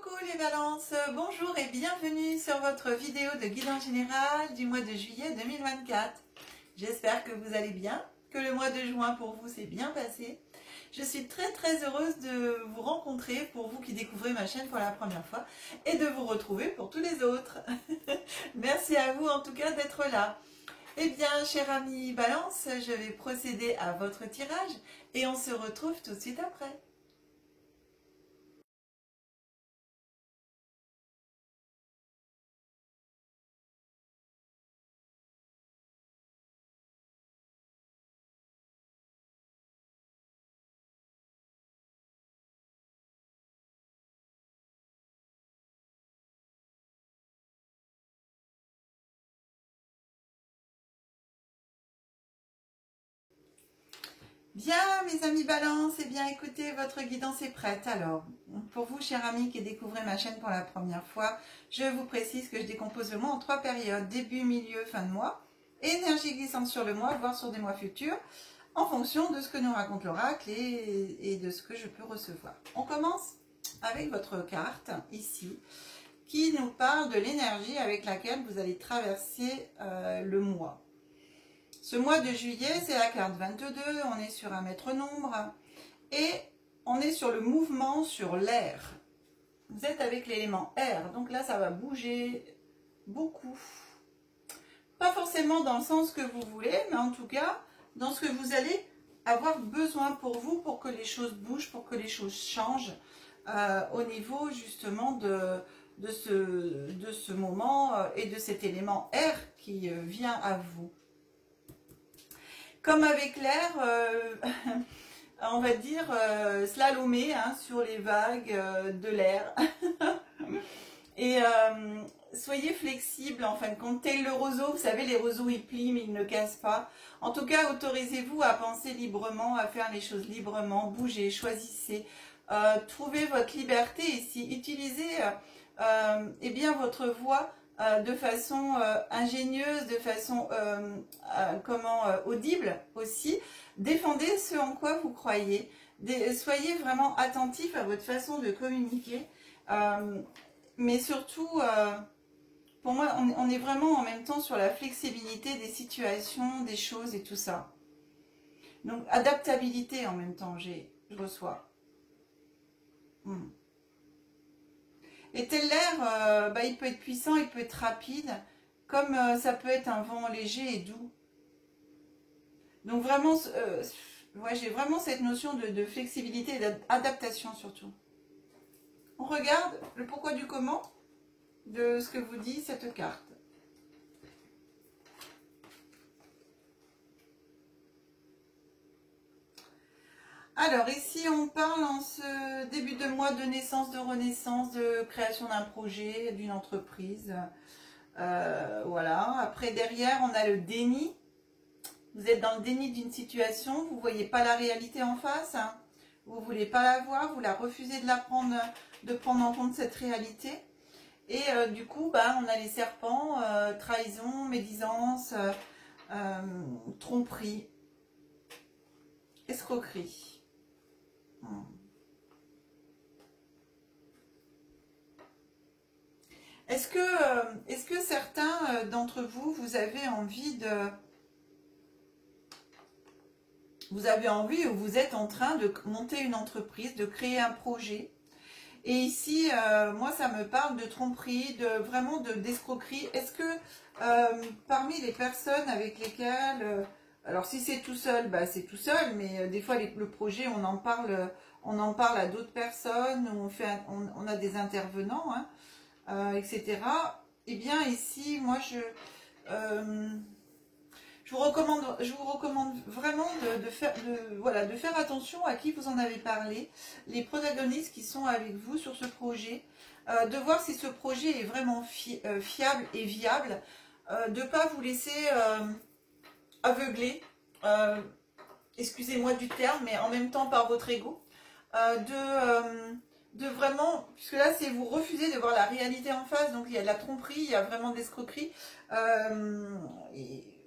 Coucou les balances, bonjour et bienvenue sur votre vidéo de guidance générale du mois de juillet 2024. J'espère que vous allez bien, que le mois de juin pour vous s'est bien passé. Je suis très heureuse de vous rencontrer pour vous qui découvrez ma chaîne pour la première fois et de vous retrouver pour tous les autres. Merci à vous en tout cas d'être là. Eh bien, chers amis balance, je vais procéder à votre tirage et on se retrouve tout de suite après. Bien, mes amis balance, eh bien écoutez, votre guidance est prête. Alors, pour vous, chers amis qui découvrez ma chaîne pour la première fois, je vous précise que je décompose le mois en 3 périodes, début, milieu, fin de mois, énergie glissante sur le mois, voire sur des mois futurs, en fonction de ce que nous raconte l'oracle et de ce que je peux recevoir. On commence avec votre carte, ici, qui nous parle de l'énergie avec laquelle vous allez traverser le mois. Ce mois de juillet, c'est la carte 22, on est sur un maître nombre et on est sur le mouvement sur l'air. Vous êtes avec l'élément air, donc là ça va bouger beaucoup. Pas forcément dans le sens que vous voulez, mais en tout cas dans ce que vous allez avoir besoin pour vous, pour que les choses bougent, pour que les choses changent au niveau justement de ce moment et de cet élément air qui vient à vous. Comme avec l'air, on va dire slalomer sur les vagues de l'air. Et soyez flexible en fin de compte. Tel le roseau, vous savez, les roseaux ils plient mais ils ne cassent pas. En tout cas, autorisez-vous à penser librement, à faire les choses librement, bougez, choisissez. Trouvez votre liberté ici. Utilisez eh bien, votre voix de façon ingénieuse, de façon audible aussi. Défendez ce en quoi vous croyez. Soyez vraiment attentif à votre façon de communiquer. Mais surtout, pour moi, on est vraiment en même temps sur la flexibilité des situations, des choses et tout ça. Donc, adaptabilité en même temps, je reçois. Et tel l'air, il peut être puissant, il peut être rapide, comme ça peut être un vent léger et doux. Donc vraiment, ouais, j'ai vraiment cette notion de flexibilité et d'adaptation surtout. On regarde le pourquoi du comment de ce que vous dit cette carte. Alors ici on parle en ce début de mois de naissance, de renaissance, de création d'un projet, d'une entreprise. Voilà. Après derrière on a le déni. Vous êtes dans le déni d'une situation, vous ne voyez pas la réalité en face, vous ne voulez pas la voir, vous la refusez de prendre en compte cette réalité. Et du coup, on a les serpents, trahison, médisance, tromperie, escroquerie. Est-ce que certains d'entre vous, vous avez envie ou vous êtes en train de monter une entreprise, de créer un projet? Et ici, moi, ça me parle de tromperie, vraiment d'escroquerie. Est-ce que parmi les personnes avec lesquelles, alors si c'est tout seul, c'est tout seul, mais des fois le projet, on en parle à d'autres personnes, on a des intervenants, etc. Eh bien ici, moi, je vous recommande vraiment de faire attention à qui vous en avez parlé, les protagonistes qui sont avec vous sur ce projet, de voir si ce projet est vraiment fiable et viable, de ne pas vous laisser aveugler, excusez-moi du terme, mais en même temps par votre ego, de vraiment, puisque là c'est vous refusez de voir la réalité en face, donc il y a de la tromperie, il y a vraiment de l'escroquerie,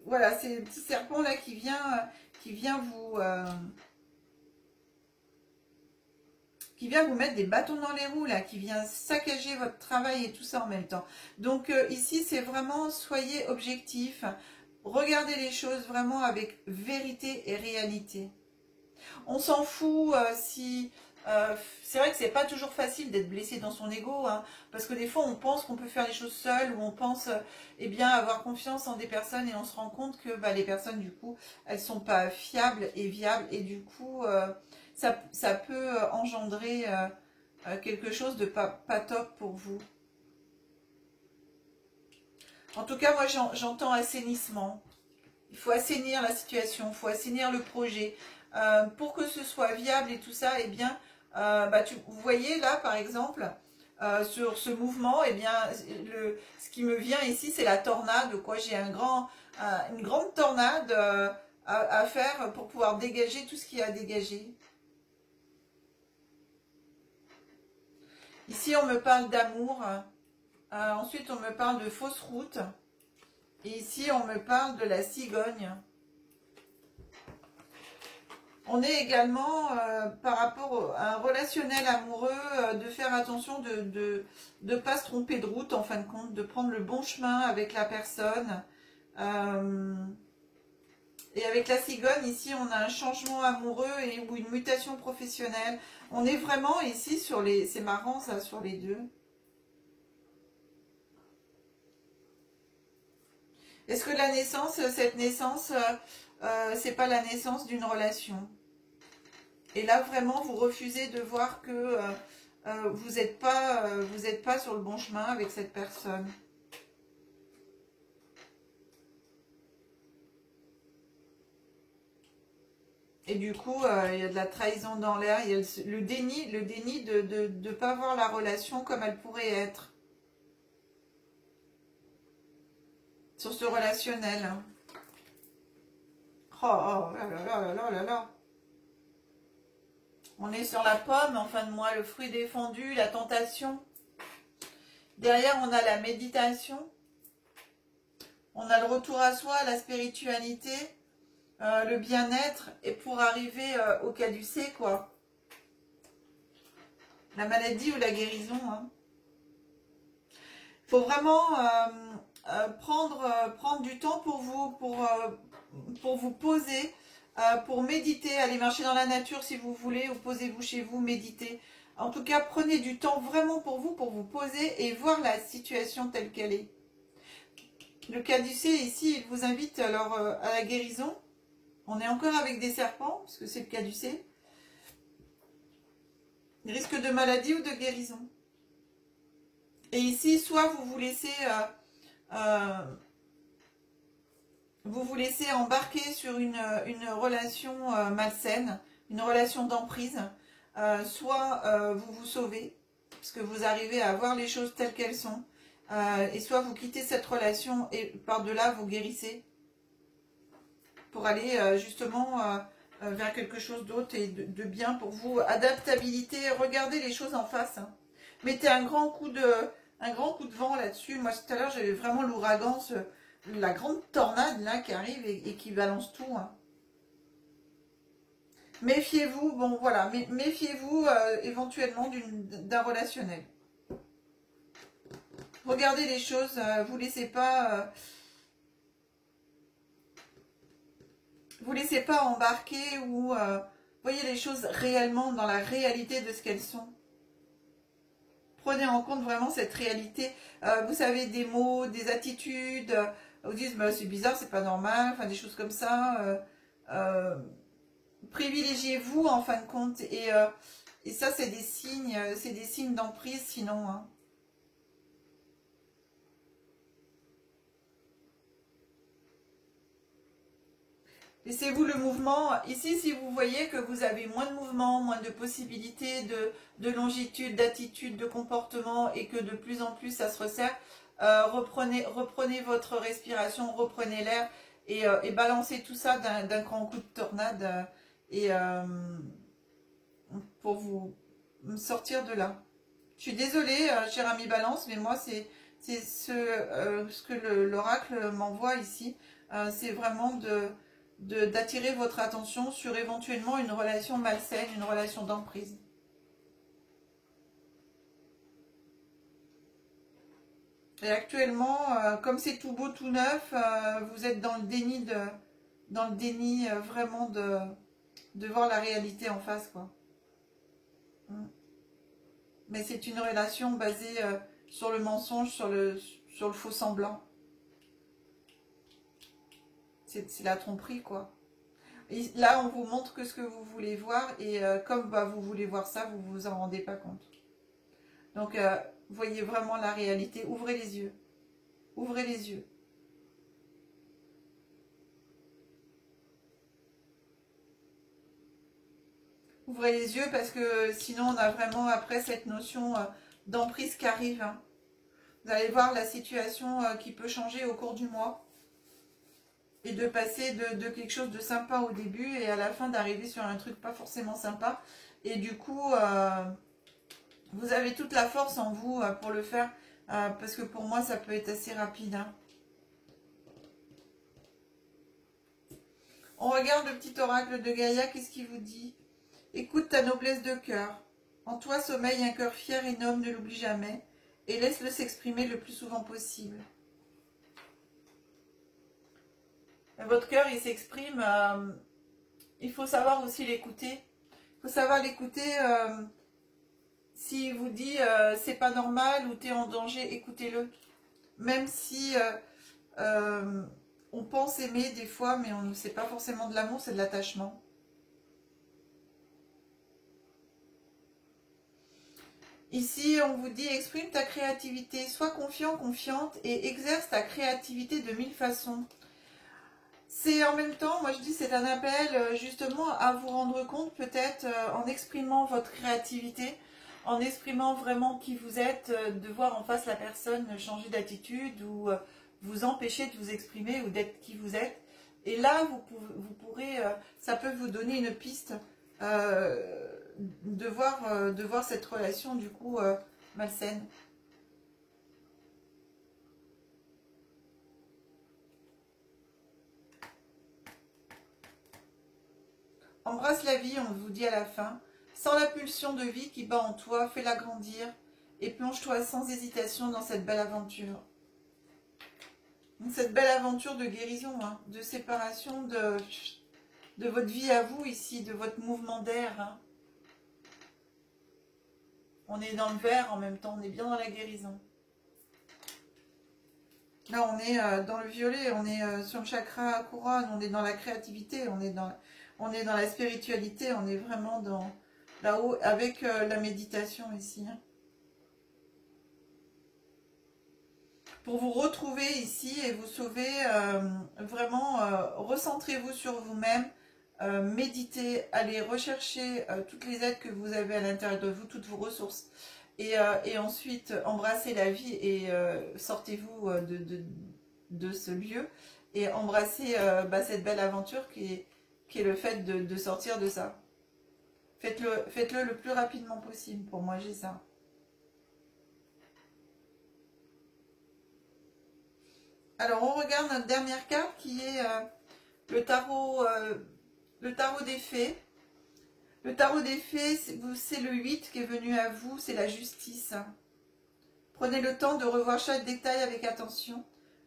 voilà, c'est le petit serpent là qui vient qui vient vous mettre des bâtons dans les roues, là, qui vient saccager votre travail et tout ça en même temps. Donc ici, c'est vraiment, soyez objectif, regardez les choses vraiment avec vérité et réalité. On s'en fout si... c'est vrai que c'est pas toujours facile d'être blessé dans son ego, hein, parce que des fois on pense qu'on peut faire les choses seul, ou on pense eh bien avoir confiance en des personnes et on se rend compte que bah, les personnes du coup elles sont pas fiables et viables et du coup ça peut engendrer quelque chose de pas top pour vous. En tout cas moi j'entends assainissement. Il faut assainir la situation, il faut assainir le projet. Pour que ce soit viable et tout ça, eh bien, bah, vous voyez là, par exemple, sur ce mouvement, eh bien, ce qui me vient ici, c'est la tornade. Quoi, j'ai une grande tornade à faire pour pouvoir dégager tout ce qu'il y a à dégager. Ici, on me parle d'amour. Ensuite, on me parle de fausse route. Et ici, on me parle de la cigogne. On est également, par rapport à un relationnel amoureux, de faire attention de ne pas se tromper de route, en fin de compte, de prendre le bon chemin avec la personne. Et avec la cigogne, ici, on a un changement amoureux ou une mutation professionnelle. On est vraiment ici sur les... C'est marrant, ça, sur les deux. Est-ce que la naissance, cette naissance, c'est pas la naissance d'une relation ? Et là, vraiment, vous refusez de voir que vous n'êtes pas sur le bon chemin avec cette personne. Et du coup, il y a de la trahison dans l'air, il y a le déni de ne pas voir la relation comme elle pourrait être. Sur ce relationnel. Oh, oh là là là là là là. On est sur la pomme, en fin de mois, le fruit défendu, la tentation. Derrière, on a la méditation. On a le retour à soi, la spiritualité, le bien-être. Et pour arriver au caducée, quoi. La maladie ou la guérison. Hein. Faut vraiment prendre du temps pour vous, pour vous poser, pour méditer, aller marcher dans la nature si vous voulez, ou posez-vous chez vous, méditez. En tout cas, prenez du temps vraiment pour vous poser et voir la situation telle qu'elle est. Le caducée ici, il vous invite alors à la guérison. On est encore avec des serpents, parce que c'est le caducée. Risque de maladie ou de guérison. Et ici, soit vous vous laissez embarquer sur une relation malsaine, une relation d'emprise, soit vous vous sauvez, parce que vous arrivez à voir les choses telles qu'elles sont, et soit vous quittez cette relation et par-delà vous guérissez, pour aller justement vers quelque chose d'autre et de bien pour vous. Adaptabilité, regardez les choses en face. Hein. Mettez un grand coup de vent là-dessus. Moi tout à l'heure j'avais vraiment l'ouragan, la grande tornade là qui arrive et qui balance tout. Hein. Méfiez-vous, bon voilà, méfiez-vous éventuellement d'un relationnel. Regardez les choses, vous laissez pas embarquer ou voyez les choses réellement dans la réalité de ce qu'elles sont. Prenez en compte vraiment cette réalité. Vous savez, des mots, des attitudes, vous dites bah, c'est bizarre, c'est pas normal, enfin des choses comme ça. Privilégiez-vous en fin de compte et ça c'est des signes d'emprise sinon. Hein. Laissez-vous le mouvement. Ici, si vous voyez que vous avez moins de mouvement, moins de possibilités de longitude, d'attitude, de comportement et que de plus en plus ça se resserre, reprenez votre respiration, reprenez l'air et balancez tout ça d'un grand coup de tornade pour vous sortir de là. Je suis désolée, cher ami Balance, mais moi c'est ce que l'oracle m'envoie ici. C'est vraiment d'attirer votre attention sur éventuellement une relation malsaine, une relation d'emprise. Et actuellement, comme c'est tout beau, tout neuf, vous êtes dans le déni vraiment de voir la réalité en face, quoi. Mm. Mais c'est une relation basée sur le mensonge, sur le faux semblant. C'est la tromperie, quoi. Et là, on vous montre que ce que vous voulez voir, et comme bah, vous voulez voir ça, vous vous en rendez pas compte. Donc, voyez vraiment la réalité. Ouvrez les yeux. Ouvrez les yeux. Ouvrez les yeux parce que sinon, on a vraiment après cette notion d'emprise qui arrive. Hein. Vous allez voir la situation qui peut changer au cours du mois. Et de passer de quelque chose de sympa au début et à la fin d'arriver sur un truc pas forcément sympa. Et du coup, vous avez toute la force en vous pour le faire. Parce que pour moi, ça peut être assez rapide. Hein. On regarde le petit oracle de Gaïa. Qu'est-ce qu'il vous dit? Écoute ta noblesse de cœur. En toi sommeille un cœur fier et noble, ne l'oublie jamais. Et laisse-le s'exprimer le plus souvent possible. Votre cœur, il s'exprime. Il faut savoir aussi l'écouter. Il faut savoir l'écouter. S'il vous dit c'est pas normal ou t'es en danger, écoutez-le. Même si on pense aimer des fois, mais c'est pas forcément de l'amour, c'est de l'attachement. Ici, on vous dit exprime ta créativité, sois confiant, confiante et exerce ta créativité de 1000 façons. C'est en même temps, moi je dis c'est un appel justement à vous rendre compte peut-être en exprimant votre créativité, en exprimant vraiment qui vous êtes, de voir en face la personne changer d'attitude ou vous empêcher de vous exprimer ou d'être qui vous êtes. Et là, vous pourrez, ça peut vous donner une piste de voir cette relation du coup malsaine. Embrasse la vie, on vous dit à la fin. Sens la pulsion de vie qui bat en toi, fais-la grandir et plonge-toi sans hésitation dans cette belle aventure. Cette belle aventure de guérison, hein, de séparation de votre vie à vous ici, de votre mouvement d'air. Hein. On est dans le vert en même temps, on est bien dans la guérison. Là, on est dans le violet, on est sur le chakra couronne, on est dans la créativité, on est dans la spiritualité, on est vraiment dans là-haut avec la méditation ici. Hein. Pour vous retrouver ici et vous sauver, vraiment, recentrez-vous sur vous-même, méditez, allez rechercher toutes les aides que vous avez à l'intérieur de vous, toutes vos ressources. Et ensuite, embrassez la vie et sortez-vous de ce lieu et embrassez cette belle aventure qui est le fait de sortir de ça. Faites-le le plus rapidement possible, pour moi j'ai ça. Alors on regarde notre dernière carte qui est le tarot des fées. Le tarot des fées, c'est le 8 qui est venu à vous, c'est la justice. Prenez le temps de revoir chaque détail avec attention.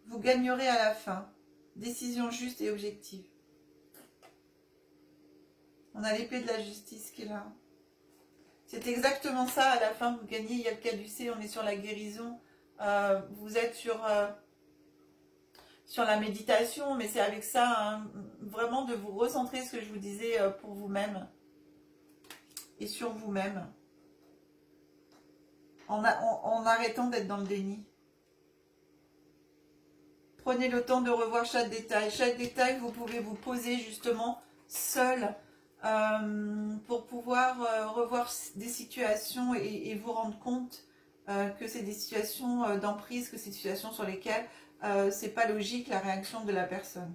Vous gagnerez à la fin. Décision juste et objective. On a l'épée de la justice qui est là. C'est exactement ça, à la fin vous gagnez, il y a le caducée, on est sur la guérison. Vous êtes sur la méditation, mais c'est avec ça, hein, vraiment de vous recentrer, ce que je vous disais, pour vous-même. Et sur vous-même. En arrêtant d'être dans le déni. Prenez le temps de revoir chaque détail. Chaque détail, vous pouvez vous poser justement seul pour pouvoir revoir des situations et vous rendre compte que c'est des situations d'emprise, que c'est des situations sur lesquelles c'est pas logique la réaction de la personne.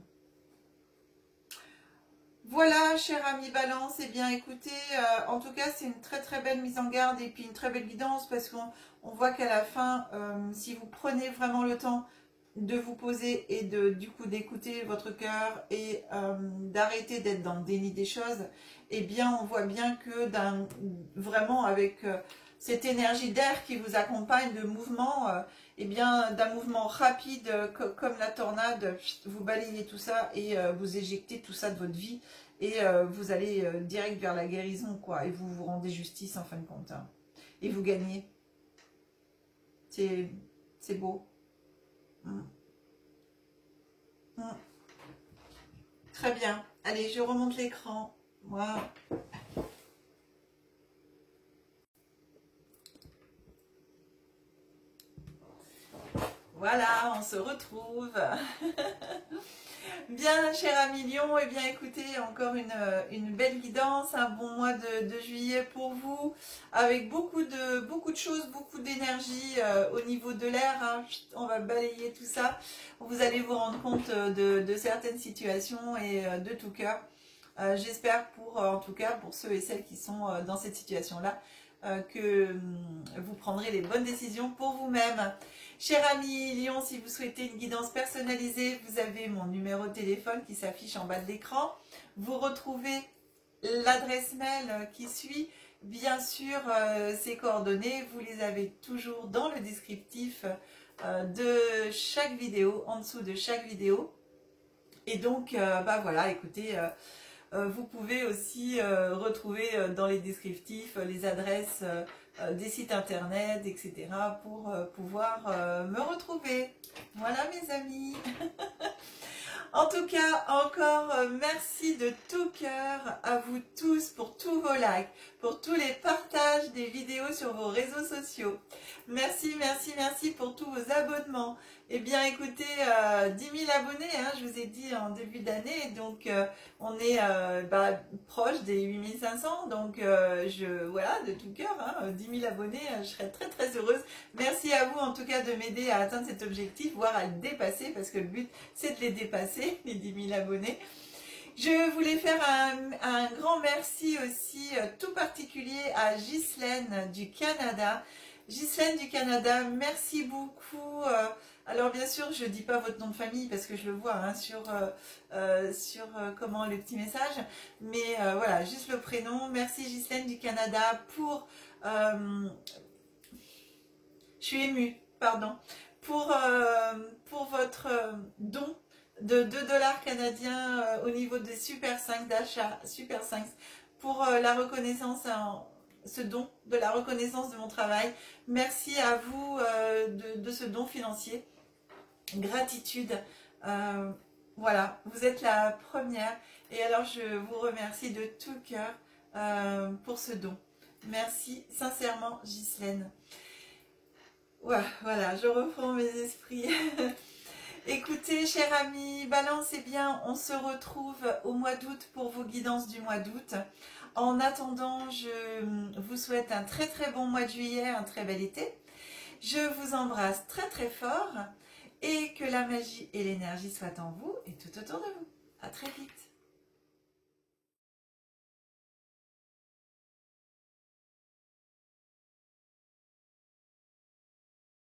Voilà, cher ami Balance, eh bien écoutez, en tout cas c'est une très très belle mise en garde et puis une très belle guidance parce qu'on voit qu'à la fin, si vous prenez vraiment le temps de vous poser et du coup d'écouter votre cœur et d'arrêter d'être dans le déni des choses, eh bien on voit bien que vraiment avec cette énergie d'air qui vous accompagne, de mouvement, eh bien d'un mouvement rapide comme la tornade, vous balayez tout ça et vous éjectez tout ça de votre vie et vous allez direct vers la guérison, quoi, et vous vous rendez justice en fin de compte, hein. Et vous gagnez. C'est beau. Mm. Mm. Très bien. Allez, je remonte l'écran. Voilà. Voilà, on se retrouve. Bien, cher ami Lion, et bien écoutez, encore une belle guidance, un bon mois de juillet pour vous, avec beaucoup de choses, beaucoup d'énergie au niveau de l'air, hein. On va balayer tout ça, vous allez vous rendre compte de certaines situations et de tout cœur. J'espère en tout cas pour ceux et celles qui sont dans cette situation-là, que vous prendrez les bonnes décisions pour vous-même. Cher ami Lion, si vous souhaitez une guidance personnalisée, vous avez mon numéro de téléphone qui s'affiche en bas de l'écran. Vous retrouvez l'adresse mail qui suit. Bien sûr, ces coordonnées, vous les avez toujours dans le descriptif de chaque vidéo, en dessous de chaque vidéo. Et donc, bah voilà, écoutez... vous pouvez aussi retrouver dans les descriptifs les adresses des sites internet, etc. pour pouvoir me retrouver. Voilà mes amis. En tout cas, encore merci de tout cœur à vous tous pour tous vos likes, pour tous les partages des vidéos sur vos réseaux sociaux. Merci, merci, merci pour tous vos abonnements. Eh bien écoutez, 10 000 abonnés, hein, je vous ai dit en début d'année, donc on est proche des 8 500, donc voilà, de tout cœur, hein, 10 000 abonnés, je serais très très heureuse. Merci à vous en tout cas de m'aider à atteindre cet objectif, voire à le dépasser, parce que le but c'est de les dépasser, les 10 000 abonnés. Je voulais faire un grand merci aussi tout particulier à Ghislaine du Canada. Ghislaine du Canada, merci beaucoup. Alors bien sûr, je ne dis pas votre nom de famille parce que je le vois hein, sur comment le petit message. Mais voilà, juste le prénom. Merci Ghislaine du Canada pour... je suis émue, pardon. Pour votre don de 2 $ canadiens au niveau des Super 5 d'achat, Super 5 pour la reconnaissance, ce don de la reconnaissance de mon travail. Merci à vous de ce don financier. Gratitude. Voilà, vous êtes la première. Et alors, je vous remercie de tout cœur pour ce don. Merci sincèrement, Ghislaine. Voilà, je reprends mes esprits. Écoutez, chers amis, Balance, eh bien, on se retrouve au mois d'août pour vos guidances du mois d'août. En attendant, je vous souhaite un très très bon mois de juillet, un très bel été. Je vous embrasse très très fort et que la magie et l'énergie soient en vous et tout autour de vous. À très vite.